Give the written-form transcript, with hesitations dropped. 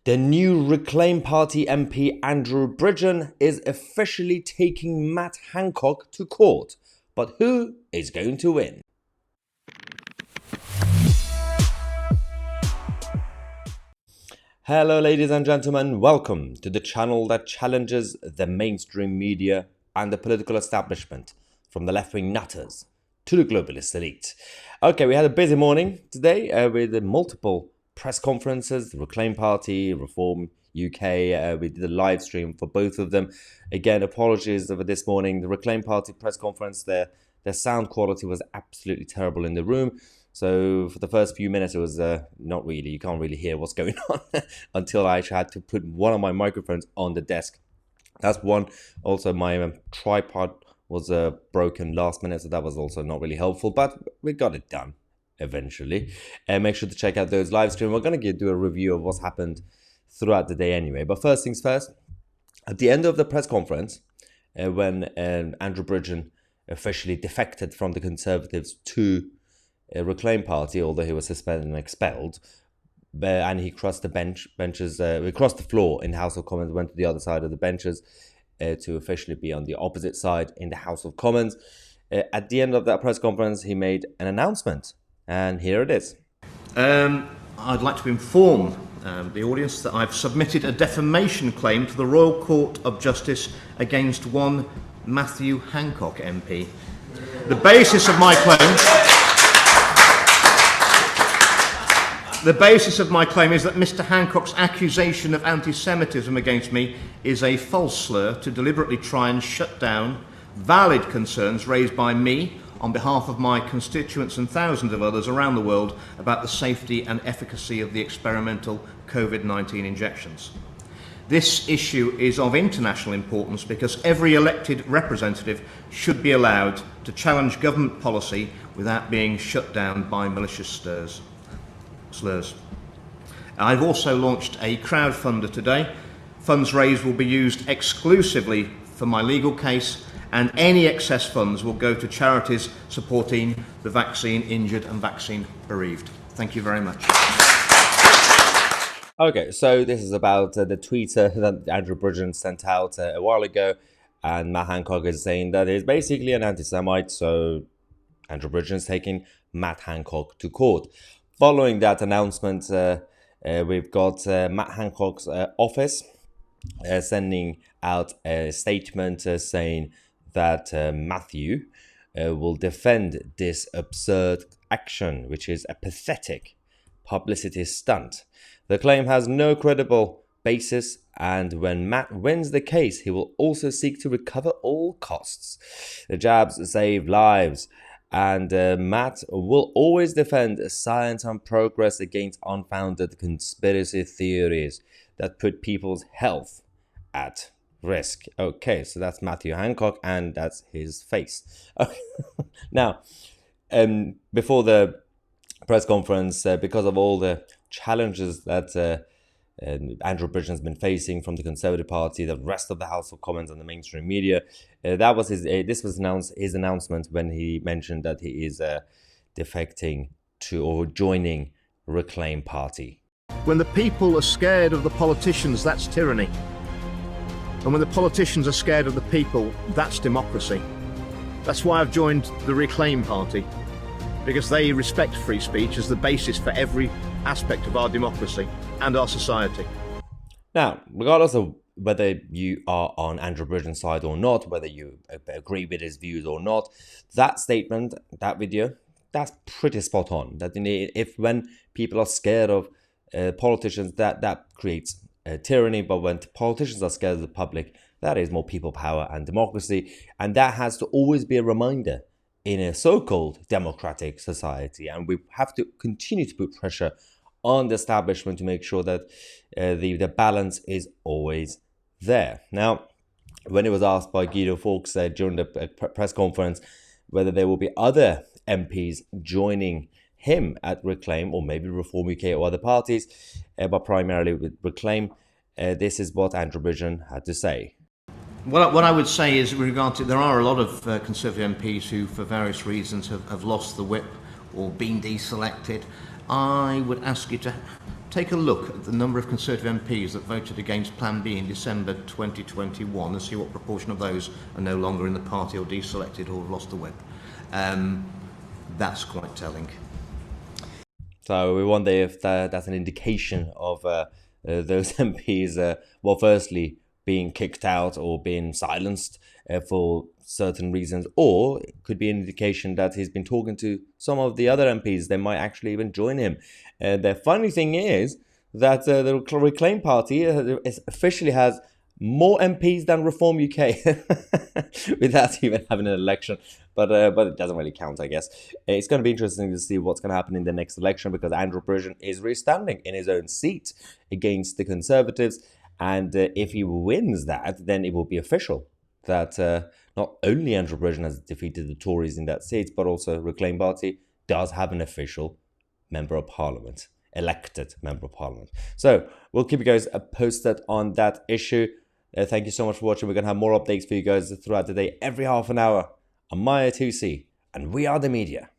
The new Reclaim Party MP Andrew Bridgen is officially taking Matt Hancock to court. But who is going to win? Hello ladies and gentlemen, welcome to the channel that challenges the mainstream media and the political establishment, from the left-wing nutters to the globalist elite. Okay, we had a busy morning today with multiple press conferences, the Reclaim Party, Reform UK. We did a live stream for both of them. Again, apologies for this morning. The Reclaim Party press conference, their sound quality was absolutely terrible in the room. So for the first few minutes, it was not really, you can't really hear what's going on until I actually had to put one of my microphones on the desk. That's one. Also, my tripod was broken last minute, so that was also not really helpful, but we got it done eventually. And make sure to check out those live streams. We're going to do a review of what's happened throughout the day anyway. But first things first, at the end of the press conference, when Andrew Bridgen officially defected from the Conservatives to Reclaim Party, although he was suspended and expelled, and he crossed the benches, he crossed the floor in the House of Commons, went to the other side of the benches to officially be on the opposite side in the House of Commons. At the end of that press conference, he made an announcement, and here it is. I'd like to inform the audience that I've submitted a defamation claim to the Royal Court of Justice against one Matthew Hancock MP. The basis of my claim is that Mr. Hancock's accusation of anti-Semitism against me is a false slur to deliberately try and shut down valid concerns raised by me on behalf of my constituents and thousands of others around the world about the safety and efficacy of the experimental COVID-19 injections. This issue is of international importance because every elected representative should be allowed to challenge government policy without being shut down by malicious slurs. I've also launched a crowdfunder today. Funds raised will be used exclusively for my legal case, and any excess funds will go to charities supporting the vaccine injured and vaccine bereaved. Thank you very much. Okay, so this is about the tweet that Andrew Bridgen sent out a while ago, and Matt Hancock is saying that he's basically an anti-Semite, so Andrew Bridgen is taking Matt Hancock to court. Following that announcement, we've got Matt Hancock's office sending out a statement saying that Matthew will defend this absurd action, which is a pathetic publicity stunt. The claim has no credible basis, and when Matt wins the case, he will also seek to recover all costs. The jabs save lives, and Matt will always defend science and progress against unfounded conspiracy theories that put people's health at risk. Okay, so that's Matthew Hancock, and that's his face. Now, before the press conference, because of all the challenges that Andrew Bridgen has been facing from the Conservative Party, the rest of the House of Commons and the mainstream media, that was his announcement when he mentioned that he is defecting to or joining Reclaim Party. When the people are scared of the politicians, that's tyranny. And when the politicians are scared of the people, that's democracy. That's why I've joined the Reclaim Party, because they respect free speech as the basis for every aspect of our democracy and our society. Now, regardless of whether you are on Andrew Bridgen's side or not, whether you agree with his views or not, that statement, that video, that's pretty spot on. That if when people are scared of politicians, that creates tyranny, but when politicians are scared of the public, that is more people power and democracy, and that has to always be a reminder in a so-called democratic society, and we have to continue to put pressure on the establishment to make sure that the balance is always there. Now, when it was asked by Guido Fawkes during the press conference whether there will be other MPs joining him at Reclaim, or maybe Reform UK or other parties, but primarily with Reclaim, this is what Andrew Bridgen had to say. What I would say is, with regard to, there are a lot of Conservative MPs who, for various reasons, have lost the whip or been deselected. I would ask you to take a look at the number of Conservative MPs that voted against Plan B in December 2021 and see what proportion of those are no longer in the party or deselected or have lost the whip. That's quite telling. So we wonder if that's an indication of those MPs, well, firstly, being kicked out or being silenced for certain reasons, or it could be an indication that he's been talking to some of the other MPs. They might actually even join him. The funny thing is that the Reclaim Party officially has more MPs than Reform UK without even having an election. But it doesn't really count, I guess. It's going to be interesting to see what's going to happen in the next election, because Andrew Bridgen is re-standing in his own seat against the Conservatives. And if he wins that, then it will be official that not only Andrew Bridgen has defeated the Tories in that seat, but also Reclaim Party does have an official Member of Parliament, elected Member of Parliament. So we'll keep you guys posted on that issue. Thank you so much for watching. We're going to have more updates for you guys throughout the day, every half an hour on Mahyar Tousi, and we are the media.